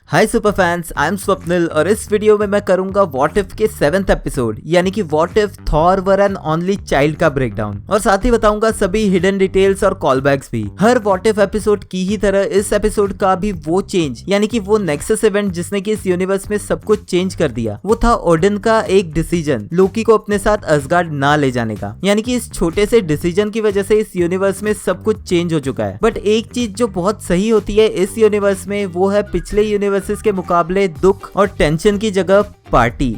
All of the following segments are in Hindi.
Hi super fans, I am Swapnil और इस वीडियो में मैं करूंगा व्हाट इफ के 7th एपिसोड यानी कि what if Thor were N only child का ब्रेकडाउन और साथ ही बताऊंगा सभी हिडन डिटेल्स और कॉलबैक्स भी। हर व्हाट इफ एपिसोड की ही तरह इस एपिसोड का भी वो चेंज यानी कि वो नेक्सस इवेंट जिसने कि इस यूनिवर्स में सब कुछ चेंज कर दिया, वो था ओडिन का एक डिसीजन लोकी को अपने साथ असगार्ड ना ले जाने का। यानी कि इस छोटे से डिसीजन की वजह से इस यूनिवर्स में सब कुछ चेंज हो चुका है। बट एक चीज जो बहुत सही होती है इस यूनिवर्स में वो है पिछले यूनिवर्सेस के मुकाबले दुख और टेंशन की जगह पार्टी।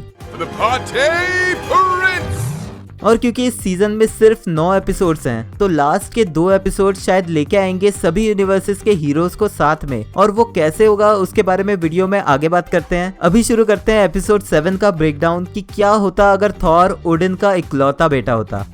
और क्योंकि इस सीजन में सिर्फ 9 एपिसोड्स हैं तो लास्ट के 2 एपिसोड शायद लेके आएंगे सभी यूनिवर्सेस के हीरोज को साथ में, और वो कैसे होगा उसके बारे में वीडियो में आगे बात करते हैं। अभी शुरू करते हैं एपिसोड 7 का ब्रेकडाउन कि क्या होता अगर थॉर ओडिन का इकलौता बेटा होता।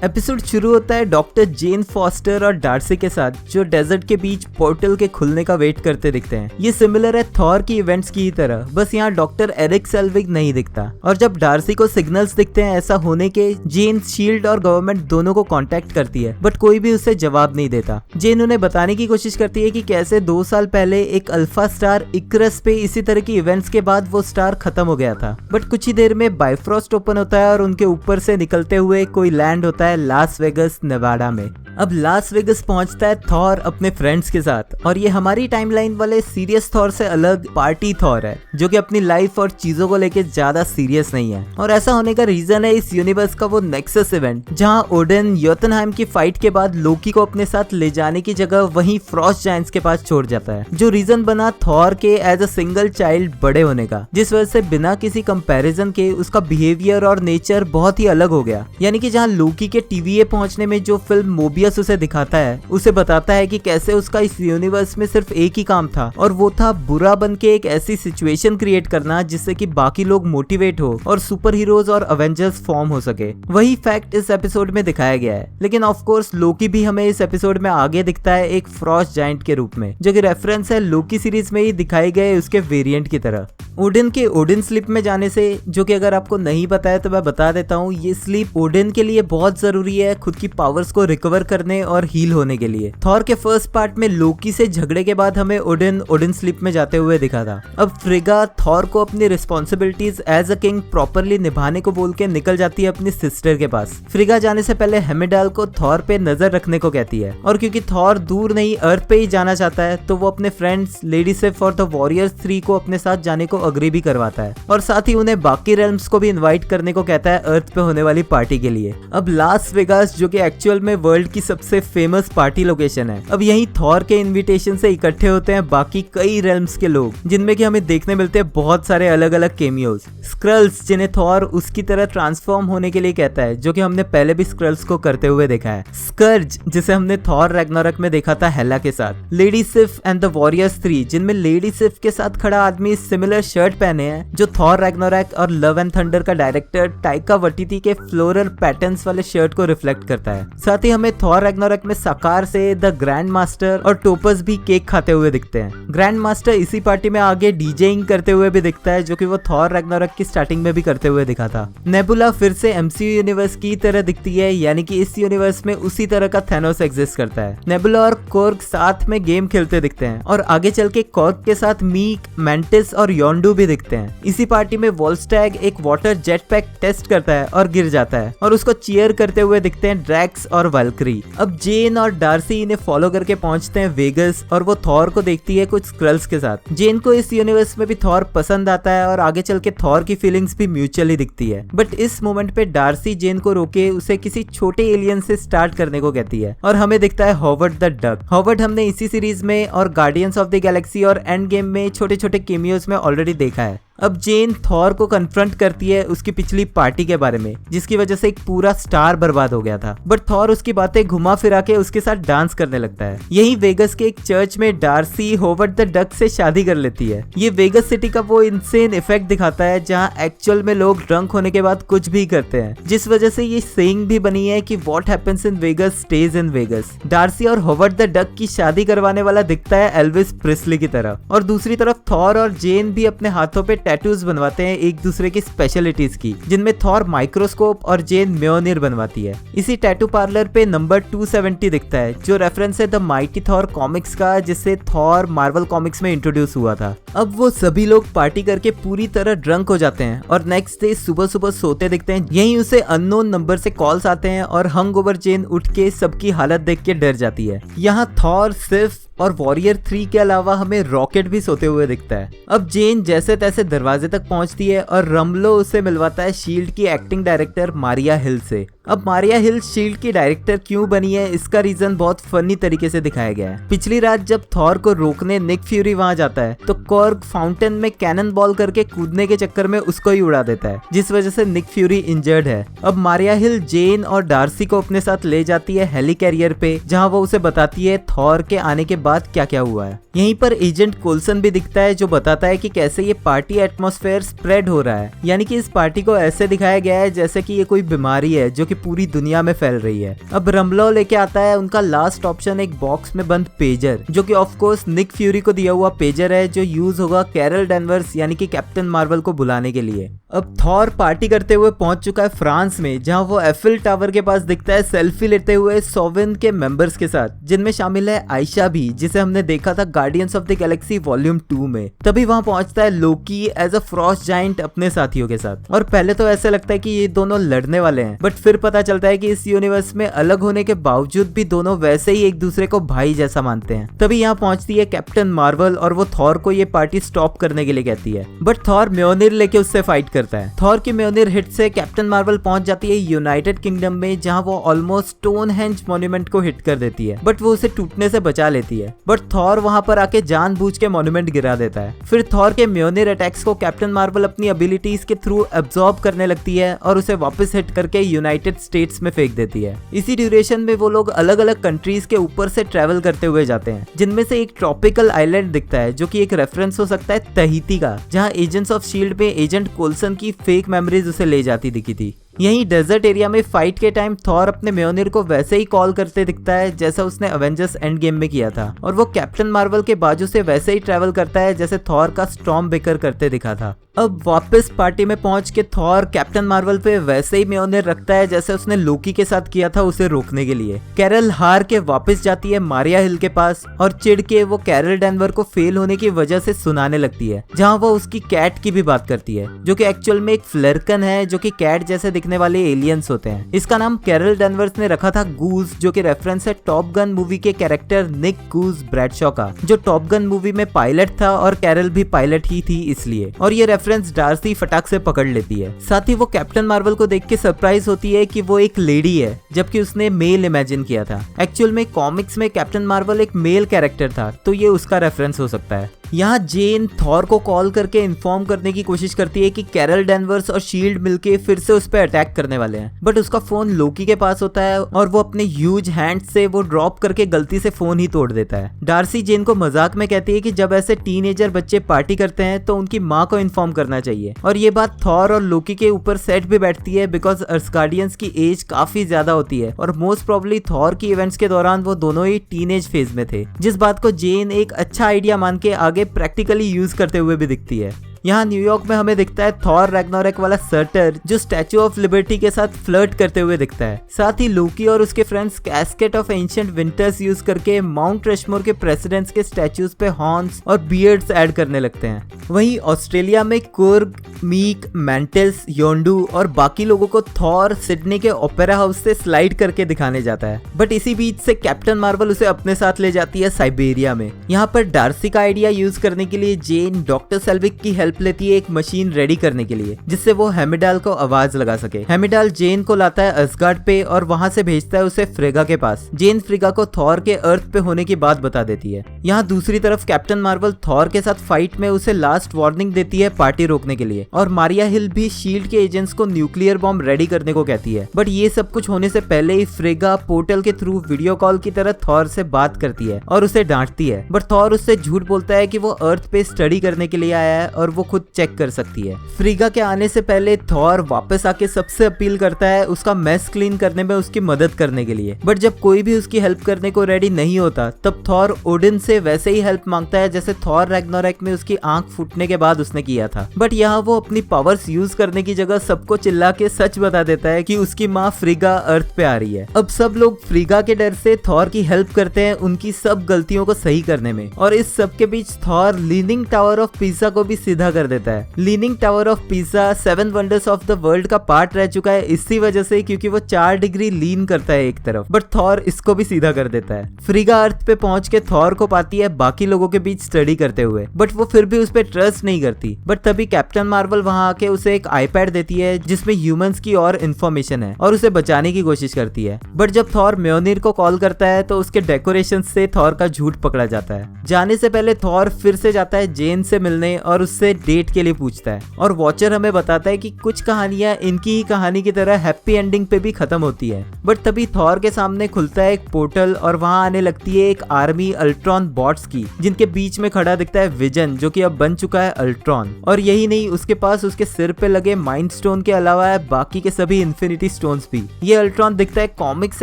एपिसोड शुरू होता है डॉक्टर जेन फॉस्टर और डार्सी के साथ जो डेजर्ट के बीच पोर्टल के खुलने का वेट करते दिखते हैं। ये सिमिलर है थॉर की इवेंट्स की तरह, बस यहाँ डॉक्टर एरिक सेल्विग नहीं दिखता। और जब डार्सी को सिग्नल्स दिखते हैं ऐसा होने के, जेन शील्ड और गवर्नमेंट दोनों को कांटेक्ट करती है बट कोई भी उसे जवाब नहीं देता। जेन उन्हें बताने की कोशिश करती है कि कैसे 2 साल पहले एक अल्फा स्टार इक्रस पे इसी तरह की इवेंट्स के बाद वो स्टार खत्म हो गया था। बट कुछ ही देर में बाइफ्रॉस्ट ओपन होता है और उनके ऊपर से निकलते हुए कोई लैंड होता है लास वेगस नेवाडा में। अब लास वेगस पहुंचता है थॉर अपने फ्रेंड्स के साथ, और ये हमारी टाइमलाइन वाले सीरियस थॉर से अलग पार्टी थॉर है जो कि अपनी लाइफ और चीजों को लेके ज्यादा सीरियस नहीं है। और ऐसा होने का रीजन है इस यूनिवर्स का वो नेक्सस इवेंट जहां ओडिन योतनहाइम की फाइट के बाद लोकी को अपने साथ ले जाने की जगह वहीं फ्रॉस्ट जायंट्स के पास छोड़ जाता है, जो रीजन बना थॉर के एज अ सिंगल चाइल्ड बड़े होने का, जिस वजह से बिना किसी कंपैरिजन के उसका बिहेवियर और नेचर बहुत ही अलग हो गया। यानी कि जहां लोकी के टीवीए पहुंचने में जो फिल्म मोबियस उसे दिखाता है उसे बताता है कि कैसे उसका इस यूनिवर्स में सिर्फ एक ही काम था और वो था बुरा बन के एक ऐसी सिचुएशन क्रिएट करना जिससे कि बाकी लोग मोटिवेट हो और सुपर हीरोज और अवेंजर्स फॉर्म हो सके। वही फैक्ट इस एपिसोड में दिखाया गया है। लेकिन ऑफ कोर्स लोकी भी हमें इस एपिसोड में आगे दिखता है एक फ्रॉस्ट जायंट के रूप में, जो कि रेफरेंस है लोकी सीरीज में ही दिखाए गए उसके वेरिएंट की तरह। ओडिन के ओडिन स्लीप में जाने से, जो कि अगर आपको नहीं पता है तो मैं बता देता हूँ, ये स्लीप ओडिन के लिए बहुत जरूरी है खुद की पावर्स को रिकवर करने और हील होने के लिए। थॉर के फर्स्ट पार्ट में लोकी से झगड़े के बाद हमें ओडिन स्लीप में जाते हुए दिखा था। अब फ्रिगा थॉर को अपनी responsibilities as a king properly निभाने को बोल के निकल जाती है अपनी सिस्टर के पास। फ्रिगा जाने से पहले हेमिडाल को थॉर पे नजर रखने को कहती है, और क्योंकि थॉर दूर नहीं अर्थ पे ही जाना चाहता है तो वो अपने फ्रेंड्स लेडी सिफ और द वॉरियर्स 3 को अपने साथ जाने को अग्री भी करवाता है, और साथ ही उन्हें बाकी रेल्म्स को भी इनवाइट करने को कहता है अर्थ पे होने वाली पार्टी के लिए। अब लास वेगास, जो कि एक्चुअल में वर्ल्ड की सबसे फेमस पार्टी लोकेशन है, अब यही थॉर के इनविटेशन से इकट्ठे होते हैं बाकी कई रेल्म्स के लोग, जिनमें कि हमें देखने मिलते हैं बहुत सारे अलग अलग केमियोज। स्क्रल्स, जिन्हें थॉर उसकी तरह ट्रांसफॉर्म होने के लिए कहता है, जो कि हमने पहले भी स्क्रल्स को करते हुए देखा है। स्कर्ज, जिसे हमने थॉर रैग्नारोक में देखा था हेला के साथ। लेडी सिफ एंड द वॉरियर्स 3, जिनमें लेडी सिफ के साथ खड़ा आदमी सिमिलर शर्ट पहने हैं जो थॉर रैग्नारोक और लव एंड थंडर का डायरेक्टर टाइका वाइटिटी के फ्लोरल पैटर्न्स वाले शर्ट को रिफ्लेक्ट करता है। साथ ही हमें थॉर रैग्नारोक में साकार से द ग्रैंड मास्टर और टोपस भी केक खाते हुए दिखते हैं। ग्रैंड मास्टर इसी पार्टी में आगे डीजेइंग करते हुए भी दिखता है, जो कि वो थॉर रैग्नारोक की स्टार्टिंग में भी करते हुए दिखा था। नेबुला फिर से एमसीयू यूनिवर्स की तरह दिखती है, यानी कि इस यूनिवर्स में उसी तरह का थैनोस एग्जिस्ट करता है। नेबुला और कॉर्ग साथ में गेम खेलते दिखते हैं, और आगे चल के कॉर्ग के साथ मीक, मैंटिस और योंडू भी दिखते हैं। इसी पार्टी में वॉल्स्टैग एक वाटर जेट पैक टेस्ट करता है और गिर जाता है, और उसको चीयर करते हुए दिखते हैं ड्रैक्स और वल्क्री। अब जेन और डार्सी इन्हें फॉलो करके पहुंचते हैं वेगस, और वो थॉर को देखती है कुछ स्क्रल्स के साथ। जेन को इस यूनिवर्स में भी थॉर पसंद आता है और आगे चल के थॉर की फीलिंग्स भी म्यूचुअली दिखती है। बट इस मोमेंट पे डार्सी जेन को रोके उसे किसी छोटे एलियन से स्टार्ट करने को कहती है, और हमें दिखता है हॉवर्ड द डक। हॉवर्ड हमने इसी सीरीज में और गार्डियंस ऑफ द गैलेक्सी और एंड गेम में छोटे छोटे केमियोज में ऑलरेडी देखा है। अब जेन थॉर को कन्फ्रंट करती है उसकी पिछली पार्टी के बारे में, जिसकी वजह से एक पूरा स्टार बर्बाद हो गया था। बट थॉर उसकी बातें घुमा फिरा के उसके साथ डांस करने लगता है। यही वेगस के एक चर्च में डार्सी हॉवर्ड द डक से शादी कर लेती है। ये वेगस सिटी का वो इनसेन इफेक्ट दिखाता है जहाँ एक्चुअल में लोग ड्रंक होने के बाद कुछ भी करते हैं, जिस वजह से ये सेइंग भी बनी है कि what happens in Vegas stays in Vegas. Darcy और हॉवर्ड द डक की शादी करवाने वाला दिखता है एल्विस प्रिस्ली की तरह, और दूसरी तरफ थॉर और जेन भी अपने हाथों पे टैटूज बनवाते हैं एक दूसरे की स्पेशलिटीज की, जिनमें थॉर माइक्रोस्कोप और जेन म्योनिर बनवाती है। इसी टैटू पार्लर पे नंबर 270 दिखता है, जो रेफरेंस है द माइटी थॉर कॉमिक्स का, जिससे थॉर मार्वल कॉमिक्स में इंट्रोड्यूस हुआ था। अब वो सभी लोग पार्टी करके पूरी तरह ड्रंक हो जाते हैं और नेक्स्ट डे सुबह सुबह सोते दिखते हैं। यहीं उसे अननोन नंबर से कॉल्स आते हैं और हंगओवर जेन उठ के सबकी हालत देख के डर जाती है। यहाँ थॉर, सिफ और वॉरियर 3 के अलावा हमें रॉकेट भी सोते हुए दिखता है। अब जेन जैसे तैसे दरवाजे तक पहुंचती है और रमलो उसे मिलवाता है शील्ड की एक्टिंग डायरेक्टर मारिया हिल से। अब मारिया हिल शील्ड की डायरेक्टर क्यों बनी है, इसका रीजन बहुत फनी तरीके से दिखाया गया है। पिछली रात जब थॉर को रोकने निक फ्यूरी वहां जाता है तो कॉर्ग फाउंटेन में कैनन बॉल करके कूदने के चक्कर में उसको ही उड़ा देता है, जिस वजह से निक फ्यूरी इंजर्ड है। अब मारिया हिल जेन और डार्सी को अपने साथ ले जाती है हेली कैरियर पे, जहाँ वो उसे बताती है थॉर के आने के बाद क्या क्या हुआ है। यहीं पर एजेंट कोल्सन भी दिखता है, जो बताता है कि कैसे ये पार्टी एटमॉस्फेयर स्प्रेड हो रहा है। यानी कि इस पार्टी को ऐसे दिखाया गया है जैसे कि ये कोई बीमारी है जो कि पूरी दुनिया में फैल रही है। अब रमलो लेके आता है उनका लास्ट ऑप्शन, एक बॉक्स में बंद पेजर, जो कि ऑफ कोर्स निक फ्यूरी को दिया हुआ पेजर है, जो यूज होगा कैरल डेनवर्स यानी कि कैप्टन मार्वल को बुलाने के लिए। अब थॉर पार्टी करते हुए पहुंच चुका है फ्रांस में, जहां वो एफिल टावर के पास दिखता है सेल्फी लेते हुए सोविन के मेंबर्स के साथ, जिनमें शामिल है आयशा भी, जिसे हमने देखा था guardians of the Galaxy volume 2 में। तभी वहां पहुंचता है लोकी एज अ फ्रॉस्ट जायंट अपने साथियों के साथ। और पहले तो ऐसा लगता है कि ये दोनों लड़ने वाले हैं, बट फिर पता चलता है कि इस यूनिवर्स में अलग होने के बावजूद भी दोनों वैसे ही एक दूसरे को भाई जैसा मानते हैं। तभी यहाँ पहुंचती है कैप्टन मार्वल और वो थॉर को ये पार्टी स्टॉप करने के लिए कहती है, बट थॉर म्योनिर लेके उससे फाइट करता है। थॉर की म्योनिर हिट से कैप्टन मार्वल पहुंच जाती है यूनाइटेड किंगडम में, जहां वो ऑलमोस्ट स्टोनहेंज मॉन्यूमेंट को हिट कर देती है, बट वो उसे टूटने से बचा लेती है। बट थॉर वहां पर आके जानबूझ के मॉन्यूमेंट गिरा देता है। फिर थॉर के म्योनिर अटैक्स को कैप्टन मार्वल अपनी एबिलिटीज के थ्रू एब्जॉर्ब करने लगती है और उसे वापस हिट करके यूनाइटेड स्टेट्स में फेंक देती है। इसी ड्यूरेशन में वो लोग अलग अलग कंट्रीज के ऊपर से ट्रेवल करते हुए जाते हैं, जिनमें से एक ट्रॉपिकल आइलैंड दिखता है, जो कि एक रेफरेंस हो सकता है तहीती का, जहां एजेंट्स ऑफ शील्ड में एजेंट कोल्सन की फेक मेमोरीज उसे ले जाती दिखी थी। यहीं डेजर्ट एरिया में फाइट के टाइम थॉर अपने म्योनिर को वैसे ही कॉल करते दिखता है जैसा उसने अवेंजर्स एंड गेम में किया था, और वो कैप्टन मार्वल के बाजू से वैसे ही ट्रेवल करता है जैसे थॉर का स्टॉर्म बेकर करते दिखा था। अब वापस पार्टी में पहुंच के थॉर कैप्टन मार्वल पे वैसे ही म्योनिर रखता है जैसे उसने लोकी के साथ किया था उसे रोकने के लिए। कैरल हार के वापस जाती है मारिया हिल के पास और चिढ़ के वो कैरल डेनवर को फेल होने की वजह से सुनाने लगती है, जहां वो उसकी कैट की भी बात करती है, जो कि एक्चुअल में एक फ्लर्कन है, जो कि कैट जैसे दिखने वाले एलियंस होते हैं। इसका नाम कैरल डेनवर्स ने रखा था गूज, जो कि रेफरेंस है टॉप गन मूवी के कैरेक्टर निक गूज ब्रैडशॉ का, जो टॉप गन मूवी में पायलट था और कैरल भी पायलट ही थी इसलिए। और ये रेफरेंस डार्सी फटाक से पकड़ लेती है। साथ ही वो कैप्टन मार्वल को देख के सरप्राइज होती है कि वो एक लेडी है, जबकि उसने मेल इमेजिन किया था। एक्चुअल में कॉमिक्स में कैप्टन मार्वल एक मेल कैरेक्टर था, तो ये उसका रेफरेंस हो सकता है। यहाँ जेन थॉर को कॉल करके इन्फॉर्म करने की कोशिश करती है कि कैरल डेनवर्स और शील्ड मिलके फिर से उस पर अटैक करने वाले हैं, बट उसका फोन लोकी के पास होता है और वो अपने ह्यूज हैंड से वो ड्रॉप करके गलती से फोन ही तोड़ देता है। डार्सी जेन को मजाक में कहती है कि जब ऐसे टीनेजर बच्चे पार्टी करते हैं तो उनकी माँ को इन्फॉर्म करना चाहिए, और ये बात थॉर और लोकी के ऊपर सेट भी बैठती है बिकॉज अर्सगार्डियंस की एज काफी ज्यादा होती है और मोस्ट प्रोबेबली थॉर की इवेंट्स के दौरान वो दोनों ही टीनेज फेज में थे, जिस बात को जेन एक अच्छा आइडिया मान के आगे प्रैक्टिकली यूज करते हुए भी दिखती है। यहाँ न्यूयॉर्क में हमें दिखता है थॉर रैग्नारोक वाला सर्टर, जो स्टैचू ऑफ लिबर्टी के साथ फ्लर्ट करते हुए दिखता है। साथ ही लोकी और उसके friends casket of ancient winters use करके माउंट रशमोर के प्रेसिडेंट्स के स्टैचूज पे हॉर्न्स और बियर्ड्स ऐड करने लगते हैं। वहीं ऑस्ट्रेलिया में कुर्ग, मीक, मैंटेल्स, योंडू और बाकी लोगों को थॉर सिडनी के ओपेरा हाउस से स्लाइड करके दिखाने जाता है, बट इसी बीच से कैप्टन मार्वल उसे अपने साथ ले जाती है साइबेरिया में। यहाँ पर डार्सी का आइडिया यूज करने के लिए जेन डॉक्टर सेल्विक की हेल्प लेती है एक मशीन रेडी करने के लिए, जिससे वो हेमिडाल को आवाज लगा सके। हेमिडाल जेन को लाता है असगार्ड पे और वहां से भेजता है उसे फ्रेगा के पास। जेन फ्रेगा को थॉर के अर्थ पे होने की बात बता देती है। यहाँ दूसरी तरफ कैप्टन मार्वल थॉर के साथ फाइट में उसे लास्ट वार्निंग देती है पार्टी रोकने के लिए, और मारिया हिल भी शील्ड के एजेंट्स को न्यूक्लियर बॉम्ब रेडी करने को कहती है। बट ये सब कुछ होने से पहले ही फ्रेगा पोर्टल के थ्रू वीडियो कॉल की तरह थॉर से बात करती है और उसे डांटती है, बट थॉर उससे झूठ बोलता है कि वो अर्थ पे स्टडी करने के लिए आया है और वो खुद चेक कर सकती है। फ्रीगा के आने से पहले थॉर वापस आके सबसे अपील करता है उसका मेस क्लीन करने में उसकी मदद करने के लिए, बट जब कोई भी उसकी हेल्प करने को रेडी नहीं होता तब थॉर ओडिन से वैसे ही हेल्प मांगता है जैसे थॉर रैग्नारोक में उसकी आंख फूटने के बाद उसने किया था। बट यहाँ वो अपनी पावर्स यूज करने की जगह सबको चिल्ला के सच बता देता है कि उसकी माँ फ्रीगा अर्थ पे आ रही है। अब सब लोग फ्रीगा के डर से थॉर की हेल्प करते हैं उनकी सब गलतियों को सही करने में, और इस सब के बीच Thor leaning tower of Pisa को भी सीधा कर देता है। Leaning tower of Pisa 7 wonders of the world का पार्ट रह चुका है इसी वजह से क्योंकि वो 4 डिग्री लीन करता है एक तरफ, बट थॉर इसको भी सीधा कर देता है। फ्रीगा अर्थ पे पहुंच के थॉर को पाती है बाकी लोगों के बीच स्टडी करते हुए, बट वो फिर भी उस पे ट्रस्ट नहीं करती। बट तभी कैप्टन मार्वल वहां आके उसे एक आईपैड देती है जिसमें ह्यूमंस की और इन्फॉर्मेशन है और उसे बचाने की कोशिश करती है। बट जब थॉर म्योनिर को कॉल करता है तो उसके डेकोरेशन से थॉर का झूठ पकड़ा जाता है। जाने से पहले थॉर फिर से जाता है जेन से मिलने और उससे डेट के लिए पूछता है, और वॉचर हमें बताता है कि कुछ कहानियां इनकी ही कहानी की तरह हैप्पी एंडिंग पे भी खत्म होती है। बट तभी थॉर के सामने खुलता है एक पोर्टल और वहां आने लगती है एक आर्मी अल्ट्रॉन बॉट्स की, जिनके बीच में खड़ा दिखता है विजन जो कि अब बन चुका है अल्ट्रॉन। और यही नहीं, उसके पास उसके सिर पे लगे माइंड स्टोन के अलावा है बाकी के सभी इन्फिनिटी स्टोन्स भी। ये अल्ट्रॉन दिखता है कॉमिक्स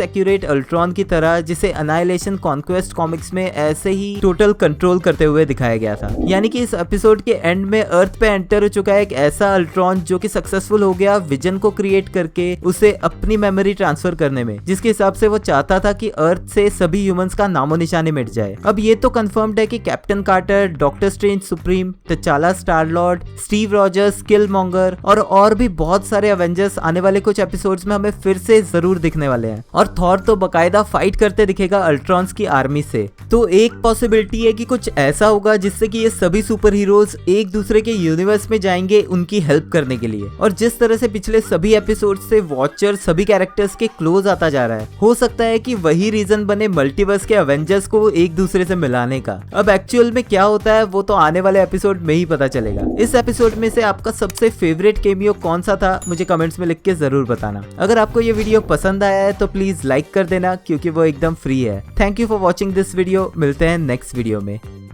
एक्यूरेट अल्ट्रॉन की तरह जिसे अनाइलेशन कॉन्क्वेस्ट कॉमिक्स में ऐसे ही टोटल कंट्रोल करते हुए दिखाया गया था। यानी कि इस एपिसोड के एंड में अर्थ पे एंटर हो चुका है एक ऐसा अल्ट्रॉन जो कि सक्सेसफुल हो गया विजन को क्रिएट करके उसे अपनी मेमोरी ट्रांसफर करने में, जिसके हिसाब से वो चाहता था कि अर्थ से सभी ह्यूमंस का नामो निशानी मिट जाए। अब ये तो कंफर्म्ड है कि Captain Carter, Doctor Strange Supreme, T'Challa Star Lord, Steve Rogers, Killmonger और भी बहुत सारे एवेंजर्स आने वाले कुछ एपिसोड्स में हमें फिर से जरूर दिखने वाले हैं। और थॉर तो बकायदा फाइट करते दिखेगा अल्ट्रॉन्स की आर्मी से। तो एक पॉसिबिलिटी है कि कुछ ऐसा होगा जिससे कि ये सभी सुपर हीरोज एक दूसरे के यूनिवर्स में जाएंगे उनकी हेल्प करने के लिए। और जिस तरह से पिछले सभी एपिसोड से वॉचर सभी कैरेक्टर्स के क्लोज आता जा रहा है, हो सकता है कि वही रीजन बने मल्टीवर्स के एवेंजर्स को एक दूसरे से मिलाने का। अब एक्चुअल में क्या होता है वो तो आने वाले एपिसोड में ही पता चलेगा। इस एपिसोड में से आपका सबसे फेवरेट केमियो कौन सा था मुझे कमेंट्स में लिख के जरूर बताना। अगर आपको ये वीडियो पसंद आया है तो प्लीज लाइक कर देना क्योंकि वो एकदम फ्री है। Thank you for watching this video. मिलते हैं नेक्स्ट वीडियो में।